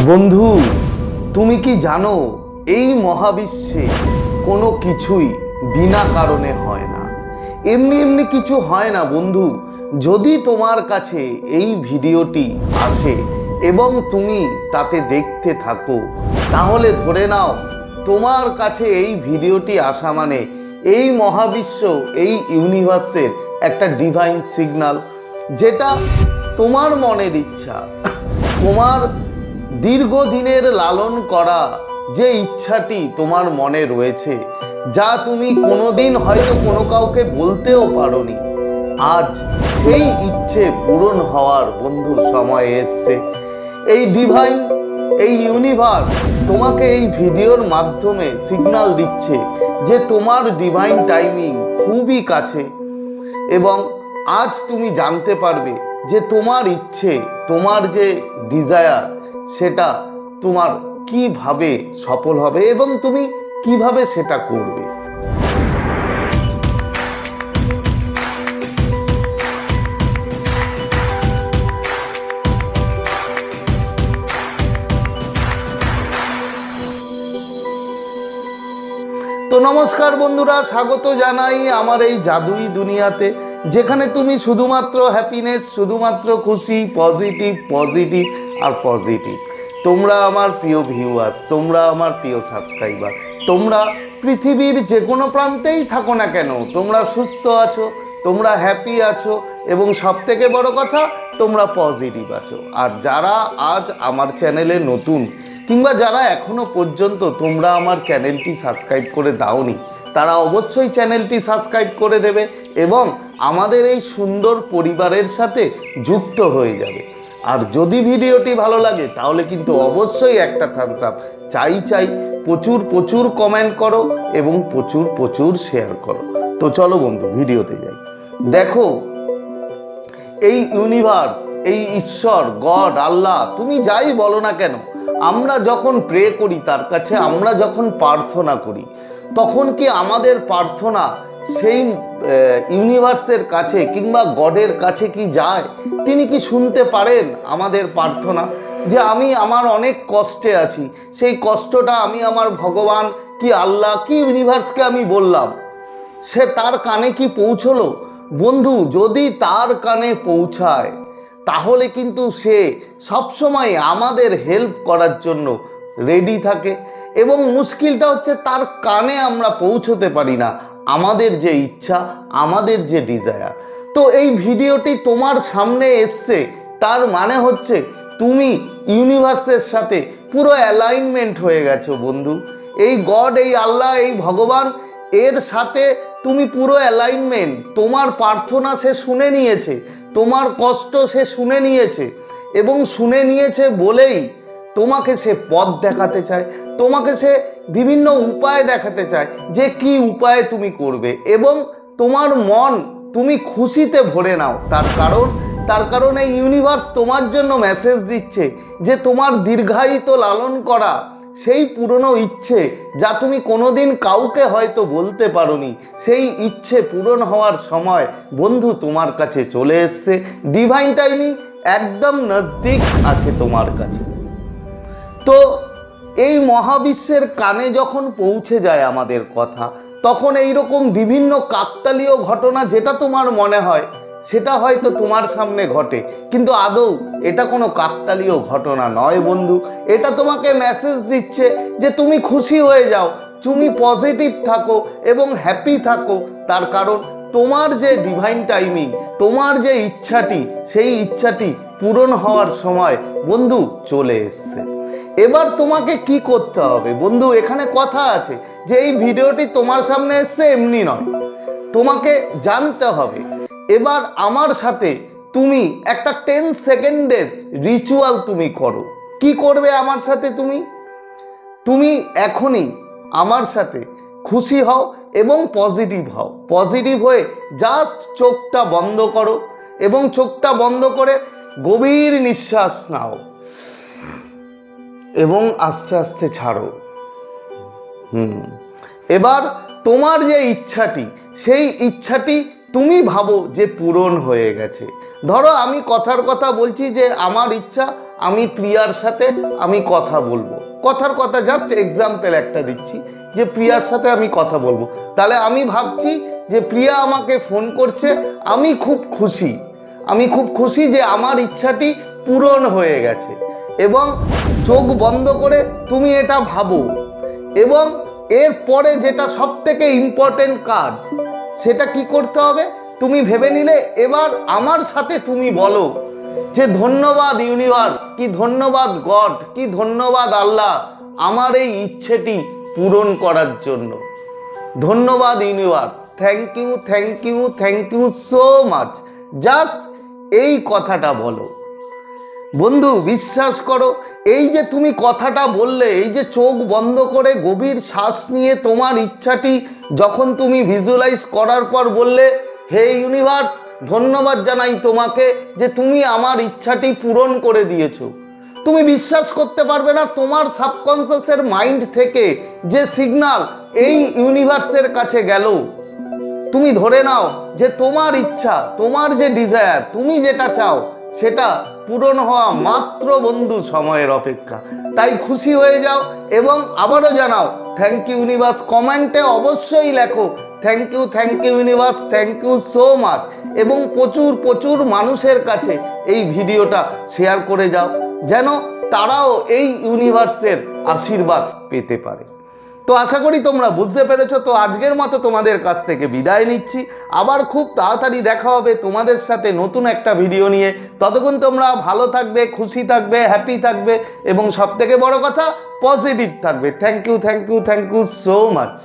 বন্ধু, তুমি কি জানো এই মহাবিশ্বে কোনো কিছুই বিনা কারণে হয় না। এমনি এমনি কিছু হয় না বন্ধু। যদি তোমার কাছে এই ভিডিওটি আসে এবং তুমি তাতে দেখতে থাকো, তাহলে ধরে নাও তোমার কাছে এই ভিডিওটি আসা মানে এই মহাবিশ্ব, এই ইউনিভার্সের একটা ডিভাইন সিগন্যাল, যেটা তোমার মনের ইচ্ছা, তোমার দীর্ঘদিনের লালন করা যে ইচ্ছাটি তোমার মনে রয়েছে, যা তুমি কোনোদিন হয়তো কোনো কাউকে বলতেও পারোনি, আজ সেই ইচ্ছে পূরণ হওয়ার বন্ধু সময় এসছে। এই ডিভাইন, এই ইউনিভার্স তোমাকে এই ভিডিওর মাধ্যমে সিগন্যাল দিচ্ছে যে তোমার ডিভাইন টাইমিং খুবই কাছে, এবং আজ তুমি জানতে পারবে যে তোমার ইচ্ছে, তোমার যে ডিজায়ার, সেটা তোমার কিভাবে সফল হবে এবং তুমি কিভাবে সেটা করবে। তো নমস্কার বন্ধুরা, স্বাগত জানাই আমার এই জাদুই দুনিয়াতে, যেখানে তুমি শুধুমাত্র হ্যাপিনেস, শুধুমাত্র খুশি, পজিটিভ পজিটিভ আর পজিটিভ। তোমরা আমার প্রিয় ভিউয়ার্স, তোমরা আমার প্রিয় সাবস্ক্রাইবার, তোমরা পৃথিবীর যে কোনো প্রান্তেই থাকো না কেন, তোমরা সুস্থ আছো, তোমরা হ্যাপি আছো, এবং সবথেকে বড় কথা তোমরা পজিটিভ আছো। আর যারা আজ আমার চ্যানেলে নতুন, কিংবা যারা এখনো পর্যন্ত তোমরা আমার চ্যানেলটি সাবস্ক্রাইব করে দাওনি, তারা অবশ্যই চ্যানেলটি সাবস্ক্রাইব করে দেবে এবং আমাদের এই সুন্দর পরিবারের সাথে যুক্ত হয়ে যাবে। আর যদি ভিডিওটি ভালো লাগে তাহলে কিন্তু অবশ্যই একটা থামস আপ চাই। প্রচুর প্রচুর কমেন্ট করো এবং প্রচুর প্রচুর শেয়ার করো। তো চলো বন্ধু, ভিডিওতে যাই। দেখো, এই ইউনিভার্স, এই ঈশ্বর, গড, আল্লাহ, তুমি যাই বলো না কেন, আমরা যখন প্রে করি তার কাছে, আমরা যখন প্রার্থনা করি, তখন কি আমাদের প্রার্থনা সেই ইউনিভার্সের কাছে কিংবা গডের কাছে কি যায়? তিনি কি শুনতে পারেন আমাদের প্রার্থনা? যে আমি আমার অনেক কষ্টে আছি, সেই কষ্টটা আমি আমার ভগবান কি আল্লাহ কি ইউনিভার্সকে আমি বললাম, সে তার কানে কি পৌঁছলো? বন্ধু, যদি তার কানে পৌঁছায় তাহলে কিন্তু সে সবসময় আমাদের হেল্প করার জন্য রেডি থাকে। এবং মুশকিলটা হচ্ছে তার কানে আমরা পৌঁছতে পারি না আমাদের যে ইচ্ছা, আমাদের যে ডিজায়ার। তো এই ভিডিওটি তোমার সামনে এসছে, তার মানে হচ্ছে তুমি ইউনিভার্সের সাথে পুরো অ্যালাইনমেন্ট হয়ে গেছো বন্ধু। এই গড, এই আল্লাহ, এই ভগবান, এর সাথে তুমি পুরো অ্যালাইনমেন্ট। তোমার প্রার্থনা সে শুনে নিয়েছে, তোমার কষ্ট সে শুনে নিয়েছে, এবং শুনে নিয়েছে বলেই তোমাকে সে পথ দেখাতে চায়, তোমাকে সে বিভিন্ন উপায় দেখাতে চায় যে কি উপায়ে তুমি করবে, এবং তোমার মন তুমি খুশিতে ভরে নাও। তার কারণ এই ইউনিভার্স তোমার জন্য মেসেজ দিচ্ছে যে তোমার দীর্ঘায়িত লালন করা সেই পুরনো ইচ্ছে, যা তুমি কোনোদিন কাউকে হয়তো বলতে পারোনি, সেই ইচ্ছে পূরণ হওয়ার সময় বন্ধু তোমার কাছে চলে এসছে। ডিভাইন টাইমিং একদম নজদিক আছে তোমার কাছে। তো এই মহাবিশ্বের কানে যখন পৌঁছে যায় আমাদের কথা, তখন এইরকম বিভিন্ন কাকতালীয় ঘটনা, যেটা তোমার মনে হয় সেটা হয়তো তোমার সামনে ঘটে, কিন্তু আদৌ এটা কোনো কাকতালীয় ঘটনা নয় বন্ধু। এটা তোমাকে মেসেজ দিচ্ছে যে তুমি খুশি হয়ে যাও, তুমি পজিটিভ থাকো এবং হ্যাপি থাকো। তার কারণ তোমার যে ডিভাইন টাইমিং, তোমার যে ইচ্ছাটি, সেই ইচ্ছাটি পূরণ হওয়ার সময় বন্ধু চলে এসছে। এবার তোমাকে কি করতে হবে বন্ধু? এখানে কথা আছে যে এই ভিডিওটি তোমার সামনে এসছে এমনি নয়, তোমাকে জানতে হবে। এবার আমার সাথে তুমি একটা 10 সেকেন্ডের রিচুয়াল তুমি করো। কি করবে আমার সাথে? তুমি এখনই আমার সাথে খুশি হও এবং পজিটিভ হও। পজিটিভ হয়ে জাস্ট চোখটা বন্ধ করো এবং চোখটা বন্ধ করে গভীর নিঃশ্বাস নাও এবং আস্তে আস্তে ছাড়ো। এবার তোমার যে ইচ্ছাটি, সেই ইচ্ছাটি তুমি ভাবো যে পূরণ হয়ে গেছে। ধরো আমি কথার কথা বলছি যে আমার ইচ্ছা আমি প্রিয়ার সাথে আমি কথা বলবো, কথার কথা জাস্ট এক্সাম্পল একটা দিচ্ছি যে প্রিয়ার সাথে আমি কথা বলবো, তাহলে আমি ভাবছি যে প্রিয়া আমাকে ফোন করছে, আমি খুব খুশি যে আমার ইচ্ছাটি পূরণ হয়ে গেছে। এবং চোখ বন্ধ করে তুমি এটা ভাবো, এবং এরপরে যেটা সব থেকে ইম্পর্টেন্ট কাজ, সেটা কি করতে হবে তুমি ভেবে নিলে। এবার আমার সাথে তুমি বলো যে ধন্যবাদ ইউনিভার্স, কি ধন্যবাদ গড, কি ধন্যবাদ আল্লাহ আমার এই ইচ্ছেটি পূরণ করার জন্য। ধন্যবাদ universe, thank you thank you thank you so much. Just এই কথাটা বলো। বন্ধু বিশ্বাস করো, এই যে তুমি কথাটা বললে, এই যে চোখ বন্ধ করে গভীর শ্বাস নিয়ে তোমার ইচ্ছাটি যখন তুমি ভিজুয়ালাইজ করার পর বললে, হে ইউনিভার্স ধন্যবাদ জানাই তোমাকে যে তুমি আমার ইচ্ছাটি পূরণ করে দিয়েছো। তুমি বিশ্বাস করতে পারবে না, তোমার সাবকনসিয়াসের মাইন্ড থেকে যে সিগন্যাল এই ইউনিভার্সের কাছে গেল, তুমি ধরে নাও যে তোমার ইচ্ছা, তোমার যে ডিজায়ার, তুমি যেটা চাও সেটা পূরণ হওয়া মাত্র বন্ধু সময়ের অপেক্ষা। তাই খুশি হয়ে যাও এবং আবারও জানাও থ্যাংক ইউ ইউনিভার্স। কমেন্টে অবশ্যই লেখো thank you universe, thank you so much. এবং প্রচুর মানুষের কাছে এই ভিডিওটা শেয়ার করে যাও, যেন তারাও এই ইউনিভার্সের আশীর্বাদ পেতে পারে। তো আশা করি তোমরা বুঝতে পেরেছো। তো আজকের মতো তোমাদের কাছ থেকে বিদায় নিচ্ছি। আবার খুব তাড়াতাড়ি দেখা হবে তোমাদের সাথে নতুন একটা ভিডিও নিয়ে। ততক্ষণ তোমরা ভালো থাকবে, খুশি থাকবে, হ্যাপি থাকবে এবং সবথেকে বড় কথা পজিটিভ থাকবে। Thank you so much.